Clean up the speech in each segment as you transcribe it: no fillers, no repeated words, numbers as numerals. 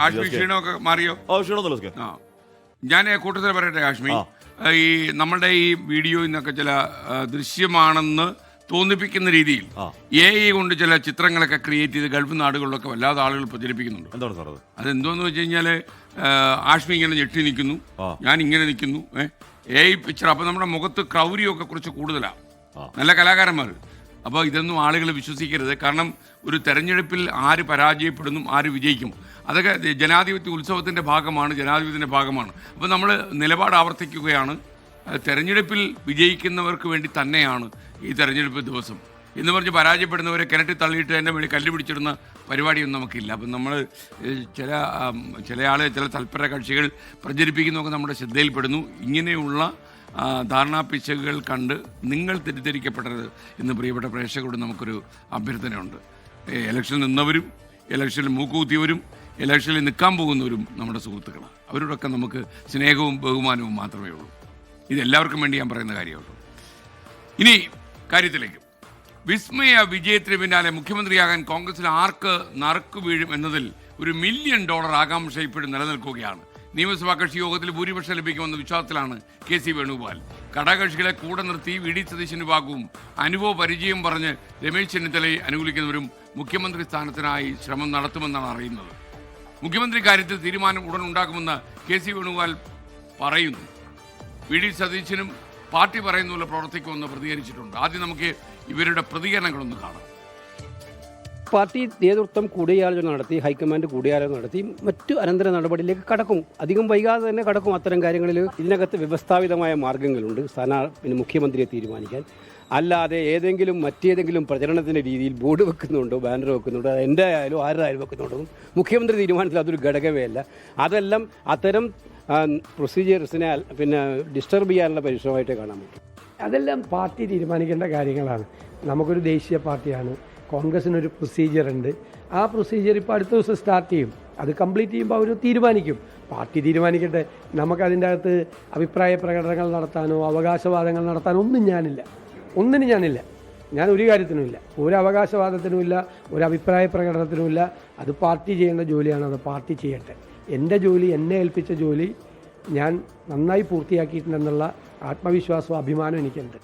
ആഷ്മി ക്ഷീണമൊക്കെ മാറിയോ? ക്ഷീണമൊന്നുമില്ല. ഞാൻ കൂട്ടത്തിൽ പറയട്ടെ ആഷ്മി, ഈ നമ്മളുടെ ഈ വീഡിയോയിൽ നിന്നൊക്കെ ചില ദൃശ്യമാണെന്ന് തോന്നിപ്പിക്കുന്ന രീതിയിൽ AI കൊണ്ട് ചില ചിത്രങ്ങളൊക്കെ ക്രിയേറ്റ് ചെയ്ത് ഗൾഫ് നാടുകളിലൊക്കെ വല്ലാതെ ആളുകൾ പ്രചരിപ്പിക്കുന്നുണ്ട്. എന്താണ് സാർ അത്? അതെന്തോന്ന് വെച്ച് കഴിഞ്ഞാൽ ആഷ്മി ഇങ്ങനെ ഞെട്ടി നിൽക്കുന്നു, ഞാൻ ഇങ്ങനെ നിൽക്കുന്നു, AI പിക്ചർ. അപ്പോൾ നമ്മുടെ മുഖത്ത് ക്രൗര്യമൊക്കെ കുറച്ച് കൂടുതലാണ്, നല്ല കലാകാരന്മാർ. അപ്പോൾ ഇതൊന്നും ആളുകൾ വിശ്വസിക്കരുത്. കാരണം ഒരു തെരഞ്ഞെടുപ്പിൽ ആര് പരാജയപ്പെടുന്നു, ആര് വിജയിക്കും, അതൊക്കെ ജനാധിപത്യ ഉത്സവത്തിൻ്റെ ഭാഗമാണ്, ജനാധിപത്യത്തിൻ്റെ ഭാഗമാണ്. അപ്പോൾ നമ്മൾ നിലപാട് ആവർത്തിക്കുകയാണ്. തെരഞ്ഞെടുപ്പിൽ വിജയിക്കുന്നവർക്ക് വേണ്ടി തന്നെയാണ് ഈ തെരഞ്ഞെടുപ്പ് ദിവസം എന്ന് പറഞ്ഞ് പരാജയപ്പെടുന്നവരെ കിണറ്റി തള്ളിയിട്ട് എൻ്റെ വേണ്ടി കല്ല് പിടിച്ചിടുന്ന പരിപാടിയൊന്നും നമുക്കില്ല. അപ്പം നമ്മൾ ചില ആളുകൾ, ചില തൽപര കക്ഷികൾ പ്രചരിപ്പിക്കുന്നതൊക്കെ നമ്മുടെ ശ്രദ്ധയിൽപ്പെടുന്നു. ഇങ്ങനെയുള്ള ധാരണാപിശകുകൾ കണ്ട് നിങ്ങൾ തെറ്റിദ്ധരിക്കപ്പെടരുത് എന്ന് പ്രിയപ്പെട്ട പ്രേക്ഷകരോട് നമുക്കൊരു അഭ്യർത്ഥനയുണ്ട്. ഇലക്ഷനിൽ നിന്നവരും ഇലക്ഷനിൽ മൂക്കുകുത്തിയവരും ഇലക്ഷനിൽ നിൽക്കാൻ പോകുന്നവരും നമ്മുടെ സുഹൃത്തുക്കളാണ്. അവരോടൊക്കെ നമുക്ക് സ്നേഹവും ബഹുമാനവും മാത്രമേ ഉള്ളൂ. ഇതെല്ലാവർക്കും വേണ്ടി ഞാൻ പറയുന്ന കാര്യമുള്ളൂ. ഇനി കാര്യത്തിലേക്ക്. വിസ്മയ വിജയത്തിന് പിന്നാലെ മുഖ്യമന്ത്രിയാകാൻ കോൺഗ്രസിൽ ആർക്ക് നറുക്ക് വീഴും എന്നതിൽ $1 മില്യൺ ആകാംക്ഷ ഇപ്പോഴും നിലനിൽക്കുകയാണ്. നിയമസഭാ കക്ഷി യോഗത്തിൽ ഭൂരിപക്ഷം ലഭിക്കുമെന്ന വിശ്വാസത്തിലാണ് KC വേണുഗോപാൽ. ഘടകകക്ഷികളെ കൂടെ നിർത്തി VD സതീശന് ഭാഗവും അനുഭവ പരിചയം പറഞ്ഞ് രമേശ് ചെന്നിത്തലയെ അനുകൂലിക്കുന്നവരും മുഖ്യമന്ത്രി സ്ഥാനത്തിനായി ശ്രമം നടത്തുമെന്നാണ് അറിയുന്നത്. മുഖ്യമന്ത്രി കാര്യത്തിൽ തീരുമാനം ഉടൻ ഉണ്ടാകുമെന്ന് KC വേണുഗോപാൽ പറയുന്നു. VD സതീശനും പാർട്ടി പറയുന്ന പോലെ പ്രവർത്തിക്കുമെന്ന് പ്രതികരിച്ചിട്ടുണ്ട്. ആദ്യം നമുക്ക് ഇവരുടെ പ്രതികരണങ്ങളൊന്ന് കാണാം. പാർട്ടി നേതൃത്വം കൂടിയാലോചന നടത്തി, ഹൈക്കമാൻഡ് കൂടിയാലോചന നടത്തി മറ്റു അനന്തര നടപടിയിലേക്ക് കടക്കും. അധികം വൈകാതെ തന്നെ കടക്കും. അത്തരം കാര്യങ്ങളിൽ ഇതിനകത്ത് വ്യവസ്ഥാപിതമായ മാർഗ്ഗങ്ങളുണ്ട് പിന്നെ മുഖ്യമന്ത്രിയെ തീരുമാനിക്കാൻ. അല്ലാതെ മറ്റേതെങ്കിലും പ്രചരണത്തിൻ്റെ രീതിയിൽ ബോർഡ് വെക്കുന്നുണ്ടോ, ബാനർ വെക്കുന്നുണ്ടോ, അത് എൻ്റെ ആയാലും ആരുടെ ആയാലും വെക്കുന്നുണ്ടോ, മുഖ്യമന്ത്രി തീരുമാനത്തിൽ അതൊരു ഘടകമേ അല്ല. അതെല്ലാം അത്തരം പ്രൊസീജിയേഴ്സിനെ ഡിസ്റ്റർബ് ചെയ്യാനുള്ള പരിശ്രമമായിട്ട് കാണാൻ പറ്റും. അതെല്ലാം പാർട്ടി തീരുമാനിക്കേണ്ട കാര്യങ്ങളാണ്. നമുക്കൊരു ദേശീയ പാർട്ടിയാണ്, കോൺഗ്രസിനൊരു പ്രൊസീജിയർ ഉണ്ട്. ആ പ്രൊസീജിയർ ഇപ്പോൾ അടുത്ത ദിവസം സ്റ്റാർട്ട് ചെയ്യും. അത് കംപ്ലീറ്റ് ചെയ്യുമ്പോൾ അവർ തീരുമാനിക്കും. പാർട്ടി തീരുമാനിക്കട്ടെ. നമുക്കതിൻ്റെ അകത്ത് അഭിപ്രായ പ്രകടനങ്ങൾ നടത്താനോ അവകാശവാദങ്ങൾ നടത്താനോ ഒന്നിനും ഞാനില്ല. ഞാൻ ഒരു കാര്യത്തിനുമില്ല, ഒരു അവകാശവാദത്തിനുമില്ല, ഒരു അഭിപ്രായ പ്രകടനത്തിനുമില്ല. അത് പാർട്ടി ചെയ്യേണ്ട ജോലിയാണ്, അത് പാർട്ടി ചെയ്യട്ടെ. എൻ്റെ ജോലി, എന്നെ ഏൽപ്പിച്ച ജോലി ഞാൻ നന്നായി പൂർത്തിയാക്കിയിട്ടുണ്ടെന്നുള്ള ആത്മവിശ്വാസവും അഭിമാനവും എനിക്കുണ്ട്.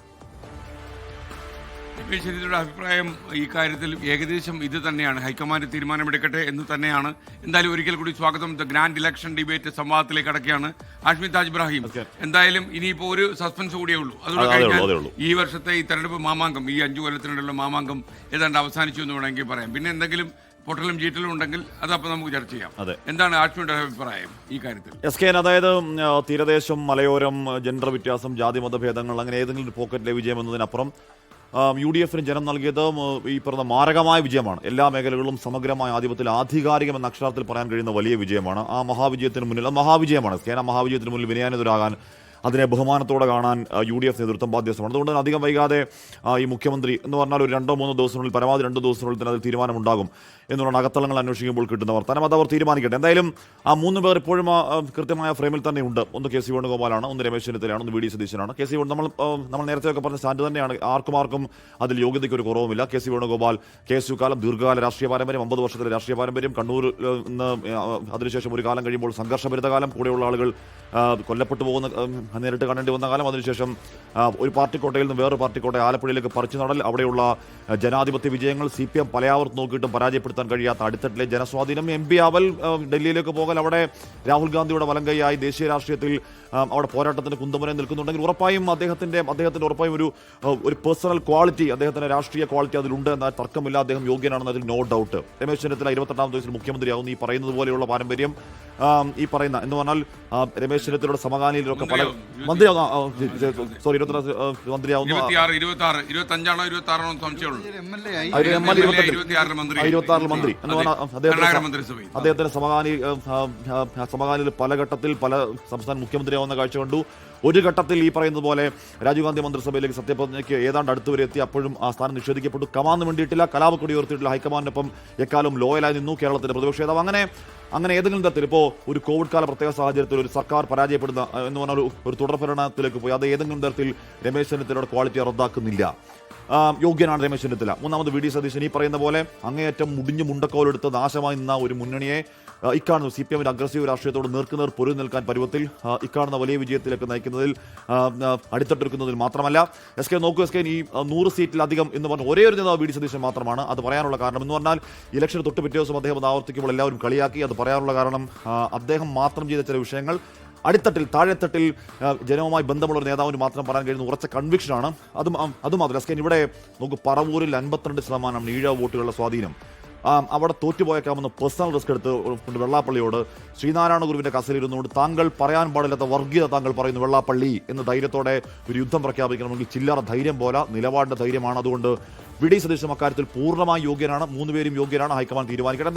ശരിയുടെ അഭിപ്രായം ഈ കാര്യത്തിൽ ഏകദേശം ഇത് തന്നെയാണ്. ഹൈക്കമാൻഡ് തീരുമാനമെടുക്കട്ടെ എന്ന് തന്നെയാണ്. എന്തായാലും ഒരിക്കൽ കൂടി സ്വാഗതം. ദ ഗ്രാൻഡ് ഇലക്ഷൻ ഡിബേറ്റ് സംവാദത്തിലേക്ക് കടക്കുകയാണ്. ആഷ്മി താജ് ഇബ്രാഹിം, എന്തായാലും ഇനിയിപ്പോൾ ഒരു സസ്പെൻസ് കൂടിയേ ഉള്ളൂ. അതുകൊണ്ട് കഴിഞ്ഞാൽ ഈ വർഷത്തെ ഈ തെരഞ്ഞെടുപ്പ് മാമാങ്കം, ഈ 5 കൊല്ലത്തിനുള്ള മാമാങ്കം ഏതാണ്ട് അവസാനിച്ചു എന്ന് വേണമെങ്കിൽ പറയാം. പിന്നെ എന്തെങ്കിലും പൊട്ടലും ചീറ്റലും ഉണ്ടെങ്കിൽ അതപ്പോൾ നമുക്ക് ചർച്ച ചെയ്യാം. എന്താണ് ആഷ്മിയുടെ അഭിപ്രായം ഈ കാര്യത്തിൽ? അതായത് തീരദേശം, മലയോരം, ജെൻഡർ വ്യത്യാസം, ജാതി മതഭേദങ്ങൾ, അങ്ങനെ ഏതെങ്കിലും പോക്കറ്റിലെ വിജയം എന്നതിനപ്പുറം UDF ജനം നൽകിയത് ഈ പറഞ്ഞ മാരകമായ വിജയമാണ്. എല്ലാ മേഖലകളിലും സമഗ്രമായ ആധിപത്യത്തിൽ ആധികാരികം എന്ന അക്ഷരത്തിൽ പറയാൻ കഴിയുന്ന വലിയ വിജയമാണ്. ആ മഹാവിജയത്തിന് മുന്നിൽ മഹാവിജയമാണ്. മഹാവിജയത്തിന് മുന്നിൽ വിനയാനിതരാകാൻ, അതിനെ ബഹുമാനത്തോടെ കാണാൻ UDF നേതൃത്വം ബാധ്യസ്ഥമാണ്. അതുകൊണ്ട് തന്നെ അധികം വൈകാതെ ഈ മുഖ്യമന്ത്രി എന്ന് പറഞ്ഞാൽ ഒരു 2-3 ദിവസത്തിനുള്ളിൽ, പരമാവധി 2 ദിവസത്തിനുള്ളിൽ തന്നെ അതിൽ തീരുമാനമുണ്ടാകും എന്നുള്ള അകത്തളങ്ങൾ അന്വേഷിക്കുമ്പോൾ കിട്ടുന്ന വർത്തമാനം അത് അവർ തീരുമാനിക്കട്ടെ. എന്തായാലും ആ 3 പേർ ഇപ്പോഴും കൃത്യമായ ഫ്രെയിമിൽ തന്നെ ഉണ്ട്. ഒന്ന് KC വേണുഗോപാലാണ്, ഒന്ന് രമേശ് ചെന്നിത്തലയാണ്, ഒന്ന് VD സതീശനാണ്. KC നമ്മൾ നേരത്തെയൊക്കെ പറഞ്ഞ സ്റ്റാൻഡ് തന്നെയാണ്. ആർക്കും അതിൽ യോഗ്യതയ്ക്ക് ഒരു കുറവുമില്ല. KC വേണുഗോപാൽ KSU കാലം, ദീർഘകാല രാഷ്ട്രീയ പാരമ്പര്യം, 50 വർഷത്തിലെ രാഷ്ട്രീയ പാരമ്പര്യം, കണ്ണൂർ നിന്ന് അതിനുശേഷം ഒരു കാലം കഴിയുമ്പോൾ സംഘർഷഭരിത കാലം, കൂടെയുള്ള ആളുകൾ കൊല്ലപ്പെട്ടു പോകുന്ന, നേരിട്ട് കാണേണ്ടി വന്ന കാലം, അതിനുശേഷം ഒരു പാർട്ടിക്കോട്ടയിൽ നിന്ന് വേറൊരു പാർട്ടിക്കോട്ടെ ആലപ്പുഴയിലേക്ക് പറിച്ചു നടൽ, അവിടെയുള്ള ജനാധിപത്യ വിജയങ്ങൾ, CPM പലയാവർത്ത് നോക്കിയിട്ടും പരാജയപ്പെടുത്താൻ കഴിയാത്ത അടിത്തട്ടിലെ ജനസ്വാധീനം, MP ആവൽ, ഡൽഹിയിലേക്ക് പോകൽ, അവിടെ രാഹുൽ ഗാന്ധിയുടെ വലങ്കൈയായി ദേശീയ രാഷ്ട്രീയത്തിൽ അവിടെ പോരാട്ടത്തിന് കുന്തമുന നിൽക്കുന്നുണ്ടെങ്കിൽ ഉറപ്പായും അദ്ദേഹത്തിന്റെ ഉറപ്പായും ഒരു പേഴ്സണൽ ക്വാളിറ്റി, അദ്ദേഹത്തിന്റെ രാഷ്ട്രീയ ക്വാളിറ്റി അതിലുണ്ട് എന്ന തർക്കമില്ല. അദ്ദേഹം യോഗ്യനാണെന്ന് അതിൽ നോ ഡൗട്ട്. രമേശ് ചെന്നിത്തല 28ാമത്തെ വയസ്സിൽ മുഖ്യമന്ത്രിയാവുന്നു. ഈ പറയുന്നത് പോലെയുള്ള പാരമ്പര്യം, ഈ പറയുന്ന എന്ന് പറഞ്ഞാൽ രമേശ് ചെന്നിത്തലയുടെ സമകാലീനരൊക്കെ പല മന്ത്രിയാവുന്നു. 26 മന്ത്രി എന്ന് പറഞ്ഞാൽ അദ്ദേഹത്തിന്റെ സമകാലീന പല ഘട്ടത്തിൽ പല സംസ്ഥാന മുഖ്യമന്ത്രിയാവുന്ന കാഴ്ച കണ്ടു. ഒരു ഘട്ടത്തിൽ ഈ പറയുന്നത് പോലെ രാജീവ് ഗാന്ധി മന്ത്രിസഭയിലേക്ക് സത്യപ്രതിജ്ഞയ്ക്ക് ഏതാണ്ട് അടുത്തുവരെ എത്തി, അപ്പോഴും ആ സ്ഥാനം നിഷേധിക്കപ്പെട്ടു. കമാന്ന് വേണ്ടിയിട്ടില്ല, കലാപക്കൊടി ഉയർത്തിയിട്ടില്ല, ഹൈക്കമാൻഡിനൊപ്പം എക്കാലം ലോയലായി നിന്നു കേരളത്തിന്റെ പ്രതിപക്ഷ നേതാവ്. അങ്ങനെ ഏതെങ്കിലും തരത്തിൽ ഇപ്പോൾ ഒരു കോവിഡ് കാല പ്രത്യേക സാഹചര്യത്തിൽ ഒരു സർക്കാർ പരാജയപ്പെടുന്ന എന്ന് പറഞ്ഞ ഒരു തുടർഭരണത്തിലേക്ക് പോയി, അത് ഏതെങ്കിലും തരത്തിൽ രമേശ് ചെന്നിത്തലയുടെ ക്വാളിറ്റി റദ്ദാക്കുന്നില്ല. യോഗ്യനാണ് രമേശ് ചെന്നിത്തല. മൂന്നാമത് വി ഡി സതീശൻ ഈ പറയുന്ന പോലെ അങ്ങേയറ്റം മുടിഞ്ഞു മുണ്ടക്കോലെടുത്ത് നാശമായി നിന്ന ഒരു മുന്നണിയെ ഇക്കാണുന്ന CPM-ന്റെ അഗ്രസീവ് രാഷ്ട്രീയത്തോട് നേർക്കുനേർ പൊരുതി നിൽക്കാൻ പരുവത്തിൽ ഇക്കാണുന്ന വലിയ വിജയത്തിലേക്ക് നയിക്കുന്നതിൽ അടിത്തട്ടെടുക്കുന്നതിൽ മാത്രമല്ല, SK നോക്കൂ, SK ഈ 100 സീറ്റിലധികം എന്ന് പറഞ്ഞ ഒരേ ഒരു നേതാവ് വി ഡി സതീശൻ മാത്രമാണ്. അത് പറയാനുള്ള കാരണം എന്ന് പറഞ്ഞാൽ ഇലക്ഷന് തൊട്ട് പിറ്റേ ദിവസം അദ്ദേഹം അത് ആവർത്തിക്കുമ്പോൾ എല്ലാവരും കളിയാക്കി. അത് പറയാനുള്ള കാരണം അദ്ദേഹം മാത്രം ചെയ്ത ചില വിഷയങ്ങൾ അടിത്തട്ടിൽ താഴെത്തട്ടിൽ ജനവുമായി ബന്ധമുള്ള ഒരു നേതാവിന് മാത്രം പറയാൻ കഴിയുന്ന ഉറച്ച കൺവിക്ഷനാണ്. അതുമാത്രമല്ല SK ഇവിടെ നോക്കൂ, പറവൂരിൽ 52% ഈഴവ വോട്ടുകളുടെ സ്വാധീനം. അവിടെ തോറ്റുപോയേക്കാമെന്ന് പേഴ്സണൽ റിസ്ക് എടുത്ത് വെള്ളാപ്പള്ളിയോട് ശ്രീനാരായണ ഗുരുവിന്റെ കസേരയിരുന്നുകൊണ്ട് താങ്കൾ പറയാൻ പാടില്ലാത്ത വർഗീയത താങ്കൾ പറയുന്നു വെള്ളാപ്പള്ളി എന്ന് ധൈര്യത്തോടെ ഒരു യുദ്ധം പ്രഖ്യാപിക്കണമെങ്കിൽ ചില്ലറ ധൈര്യം പോലെ നിലപാടിന്റെ ധൈര്യമാണ്. അതുകൊണ്ട് വി ഡി സതീശൻ അക്കാര്യത്തിൽ പൂർണ്ണമായി യോഗ്യനാണ്. 3 പേരും യോഗ്യനാണ്. ഹൈക്കമാൻഡ് തീരുമാനിക്കട്ടെ.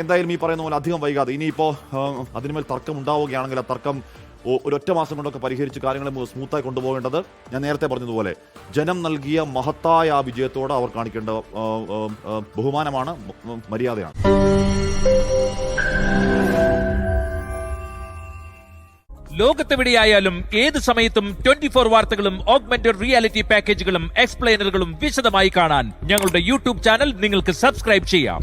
എന്തായാലും ഈ പറയുന്ന പോലെ അധികം വൈകാതെ ഇനിയിപ്പോൾ അതിനുമേൽ തർക്കം ഉണ്ടാവുകയാണെങ്കിൽ ആ തർക്കം ഒരൊറ്റ മാസം കൊണ്ടൊക്കെ പരിഹരിച്ച് കാര്യങ്ങളെ സ്മൂത്തായി കൊണ്ടുപോകേണ്ടത് ഞാൻ നേരത്തെ പറഞ്ഞതുപോലെ ജനം നൽകിയ മഹത്തായ ആ വിജയത്തോട് അവർ കാണിക്കേണ്ട ബഹുമാനമാണ്, മര്യാദയാണ്. ലോകത്തെവിടെയായാലും ഏത് സമയത്തും 24 വാർത്തകളും ഓഗ്മെന്റഡ് റിയാലിറ്റി പാക്കേജുകളും എക്സ്പ്ലെയിനറുകളും വിശദമായി കാണാൻ ഞങ്ങളുടെ യൂട്യൂബ് ചാനൽ നിങ്ങൾക്ക് സബ്സ്ക്രൈബ് ചെയ്യാം.